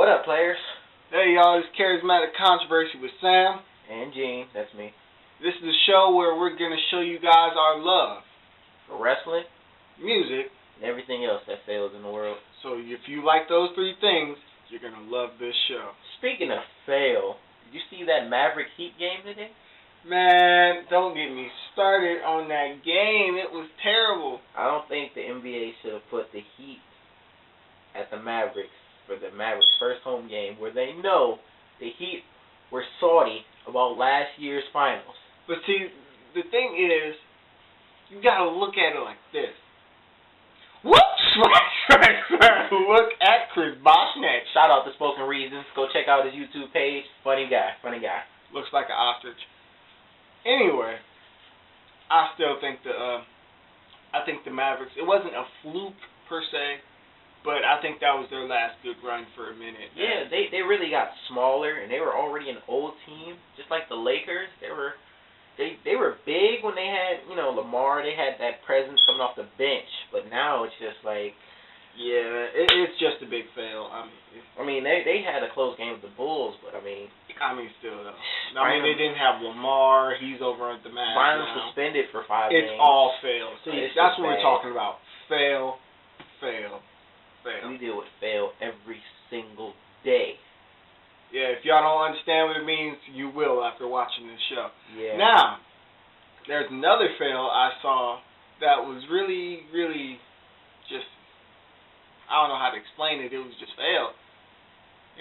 What up, players? Hey y'all, it's Charismatic Controversy with Sam. And Gene, that's me. This is a show where we're going to show you guys our love for wrestling, music, and everything else that fails in the world. So if you like those three things, you're going to love this show. Speaking of fail, did you see that Maverick Heat game today? Man, don't get me started on that game. It was terrible. I don't think the NBA should have put the Heat at the Mavericks for the Mavericks' first home game where they know the Heat were salty about last year's finals. But see, the thing is, you got to look at it like this. Whoops! Look at Charismatic. Shout out to Spoken Reasons. Go check out his YouTube page. Funny guy. Looks like an ostrich. Anyway, I still think the Mavericks, it wasn't a fluke per se, but I think that was their last good run for a minute. Yeah, they really got smaller, and they were already an old team, just like the Lakers. They were big when they had, Lamar. They had that presence coming off the bench, but now it's just like, yeah, it's just a big fail. I mean, they had a close game with the Bulls, but still though. They didn't have Lamar. He's over at the Mavs Byron's now. suspended for 5 games. It's all fail. See, that's what bad. we're talking about. Fail. We deal with fail every single day. Yeah, if y'all don't understand what it means, you will after watching this show. Yeah. Now, there's another fail I saw that was really, really just, I don't know how to explain it. It was just fail.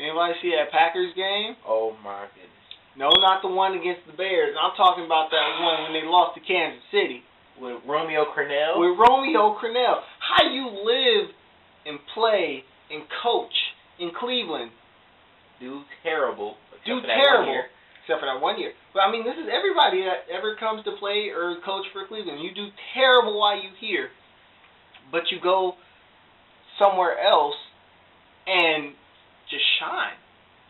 Anybody see that Packers game? Oh, my goodness. No, not the one against the Bears. I'm talking about that one when they lost to Kansas City. With Romeo Crennel? How you live and play and coach in Cleveland? Do terrible. Except for that 1 year. But this is everybody that ever comes to play or coach for Cleveland. You do terrible while you here, but you go somewhere else and just shine.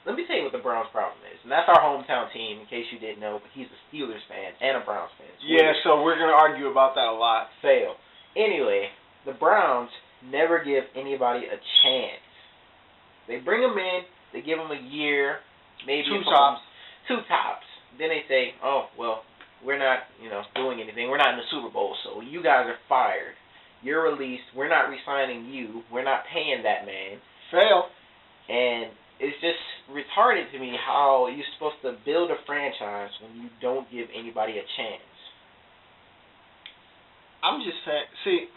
Let me tell you what the Browns' problem is. And that's our hometown team, in case you didn't know, but he's a Steelers fan and a Browns fan. So we're going to argue about that a lot. Fail. Anyway, the Browns never give anybody a chance. They bring them in, they give them a year, maybe two tops. Then they say, oh, well, we're not, doing anything. We're not in the Super Bowl, so you guys are fired. You're released. We're not re-signing you. We're not paying that man. Fail. And it's just retarded to me how you're supposed to build a franchise when you don't give anybody a chance. I'm just saying, see,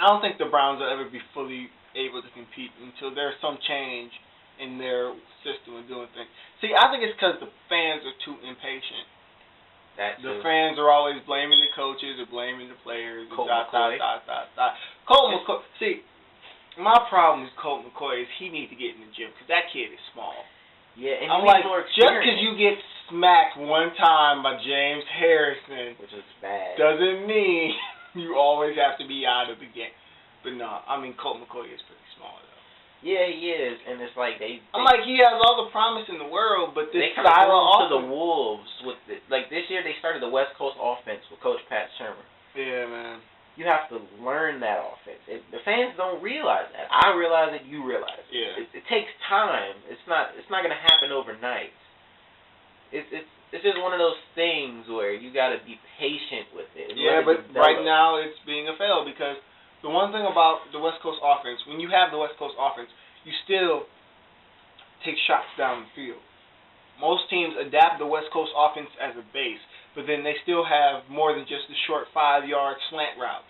I don't think the Browns will ever be fully able to compete until there's some change in their system of doing things. See, I think it's because the fans are too impatient. The fans are always blaming the coaches or blaming the players. Colt McCoy. Colt McCoy. See, my problem with Colt McCoy is he needs to get in the gym because that kid is small. Yeah, and I'm like, just because you get smacked one time by James Harrison, which is bad, doesn't mean you always have to be out of the game. But no, Colt McCoy is pretty small though. Yeah, he is, and it's like he has all the promise in the world, but this they kind of to the wolves with it. Like this year, they started the West Coast offense with Coach Pat Shermer. Yeah, man. You have to learn that offense. The fans don't realize that. I realize it. You realize it. Yeah. It takes time. It's not going to happen overnight. It's just one of those things where you got to be patient with it. Yeah, but right now it's being a fail because the one thing about the West Coast offense, when you have the West Coast offense, you still take shots down the field. Most teams adapt the West Coast offense as a base, but then they still have more than just the short 5-yard slant route.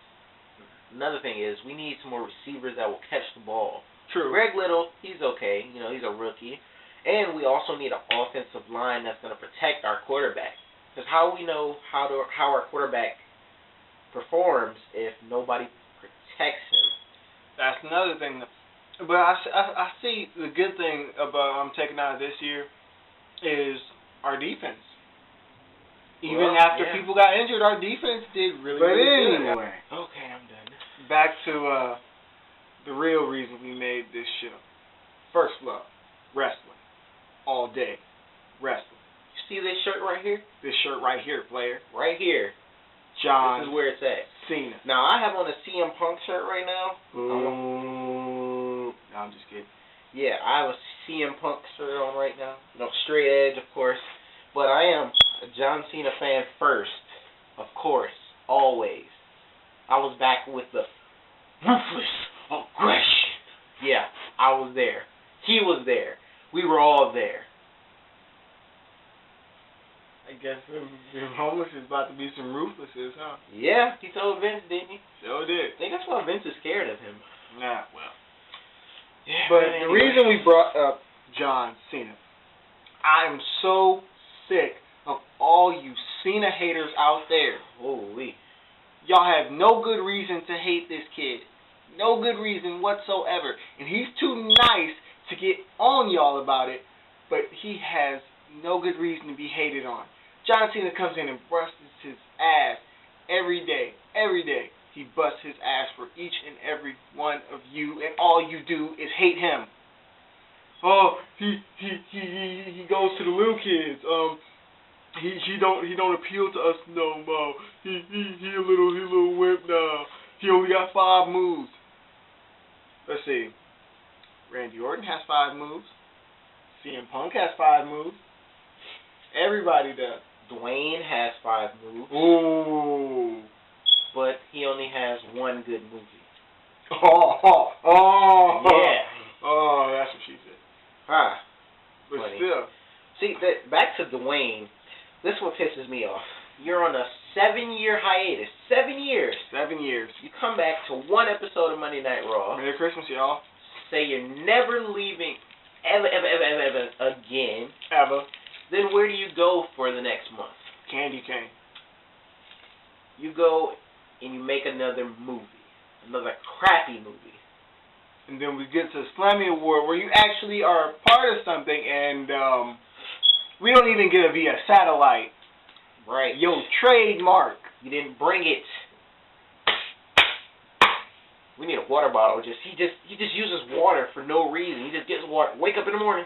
Another thing is we need some more receivers that will catch the ball. True. Greg Little, he's okay. He's a rookie. And we also need an offensive line that's going to protect our quarterback. Because how we know how our quarterback performs if nobody protects him. That's another thing. But I see the good thing about I'm taking out of this year is our defense. Even after people got injured, our defense did really good. Anyway. Okay, I'm done. Back to the real reason we made this show. First love. Wrestling. All day. Wrestling. You see this shirt right here? This shirt right here, player. Right here. John This is where it's at. Cena. Now, I have on a CM Punk shirt right now. No, I'm just kidding. Yeah, I have a CM Punk shirt on right now. You know, straight edge, of course. But I am a John Cena fan first, of course, always. I was back with the ruthless aggression. Yeah, I was there. He was there. We were all there. I guess them homeless is about to be some ruthlesses, huh? Yeah, he told Vince, didn't he? Sure did. I think that's why Vince is scared of him. Nah, well. Yeah, but anyway. The reason we brought up John Cena, I'm so sick of all you Cena haters out there. Holy. Y'all have no good reason to hate this kid. No good reason whatsoever. And he's too nice to get on y'all about it, but he has no good reason to be hated on. John Cena comes in and busts his ass every day. Every day he busts his ass for each and every one of you, and all you do is hate him. Oh, he goes to the little kids. He don't appeal to us no more. He a little wimp now. He only got 5 moves. Let's see. Randy Orton has 5 moves. CM Punk has 5 moves. Everybody does. Dwayne has 5 moves. Ooh. But he only has 1 good movie. Oh. Yeah. Oh, that's what she said. Ah. But funny. still. See, back to Dwayne. This is what pisses me off. You're on a 7-year hiatus. 7 years. 7 years. You come back to 1 episode of Monday Night Raw. Merry Christmas, y'all. Say you're never leaving ever again. Ever. Then where do you go for the next month? Candy cane. You go and you make another movie. Another crappy movie. And then we get to the Slammy Award where you actually are a part of something and we don't even get it via satellite. Right. Yo, trademark. You didn't bring it. We need a water bottle. He just uses water for no reason. He just gets water. Wake up in the morning.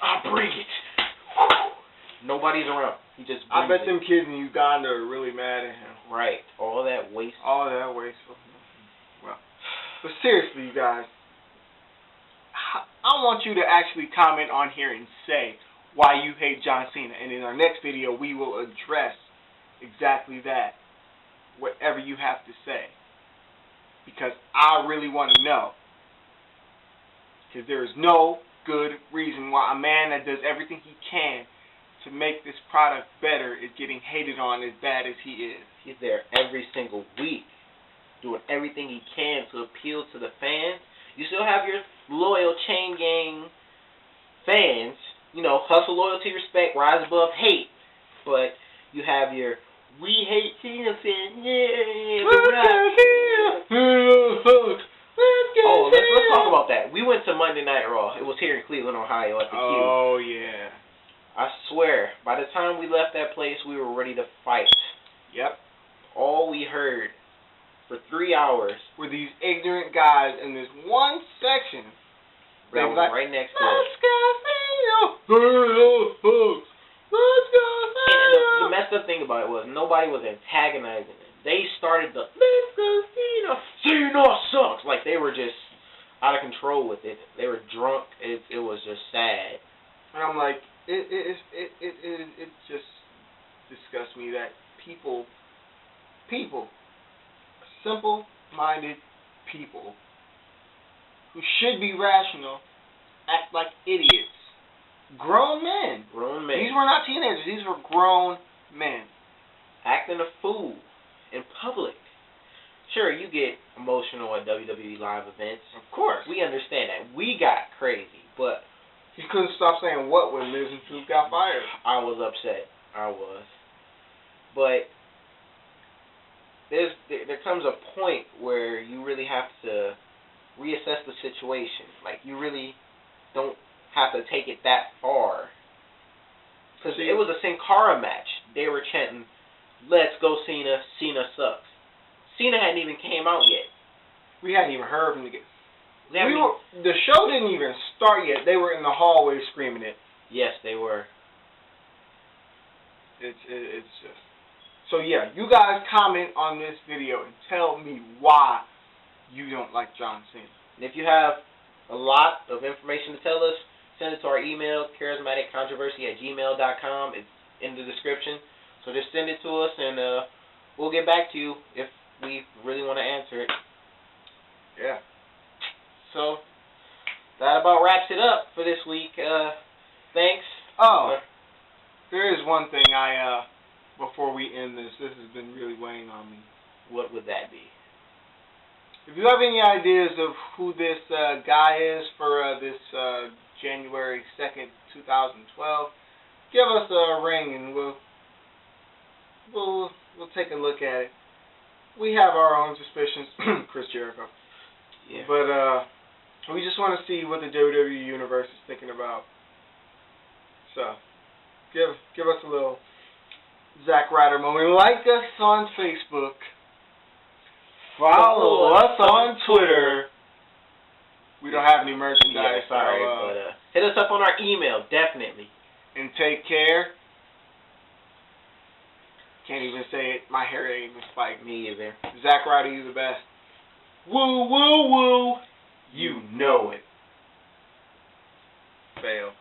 I'll bring it. Nobody's around. He just. I bet it. them kids in Uganda are really mad at him. Right. All that waste. All that wasteful. Well, but seriously, you guys, I want you to actually comment on here and say why you hate John Cena, and in our next video we will address exactly that. Whatever you have to say, because I really want to know. Because there is no good reason why a man that does everything he can to make this product better is getting hated on as bad as he is. He's there every single week, doing everything he can to appeal to the fans. You still have your loyal chain gang fans, you know, hustle, loyalty, respect, rise above hate. But you have your we hate Cena fans, Oh, let's talk about that. We went to Monday Night Raw. It was here in Cleveland, Ohio at the Q. Oh, yeah. I swear, by the time we left that place, we were ready to fight. Yep. All we heard for 3 hours were these ignorant guys in this one section. That was like, right next to us. And the messed up thing about it was nobody was antagonizing it. They started the let's go Cena sucks. Like they were just out of control with it. They were drunk. It was just sad. And I'm like, it just disgusts me that people, simple-minded people who should be rational act like idiots. Grown men. Grown men. These were not teenagers. These were grown men. Acting a fool in public. Sure, you get emotional at WWE live events. Of course. We understand that. We got crazy, but he couldn't stop saying what when Miz and Truth got fired. I was upset. I was. But there comes a point where you really have to reassess the situation. Like, you really don't have to take it that far. Because it was a Sin Cara match. They were chanting, let's go Cena, Cena sucks. Cena hadn't even came out yet. We hadn't even heard from the the show didn't even start yet. They were in the hallway screaming it. Yes, they were. It's just... So yeah, you guys comment on this video and tell me why you don't like John Cena. And if you have a lot of information to tell us, send it to our email, charismaticcontroversy@gmail.com. It's in the description. So just send it to us, and we'll get back to you if we really want to answer it. Yeah. So that about wraps it up for this week. Thanks. Oh, there is one thing before we end this has been really weighing on me. What would that be? If you have any ideas of who this guy is for this January 2nd, 2012, give us a ring and we'll take a look at it. We have our own suspicions, Chris Jericho. Yeah. But we just want to see what the WWE universe is thinking about. So, give us a little Zack Ryder moment. Like us on Facebook. Follow us on Twitter. We don't have any merchandise. Yeah, sorry, but hit us up on our email, definitely. And take care. Can't even say it. My hair ain't even spiked. Me either. Zack Ryder, you the best. Woo, woo, woo. You know it. Fail.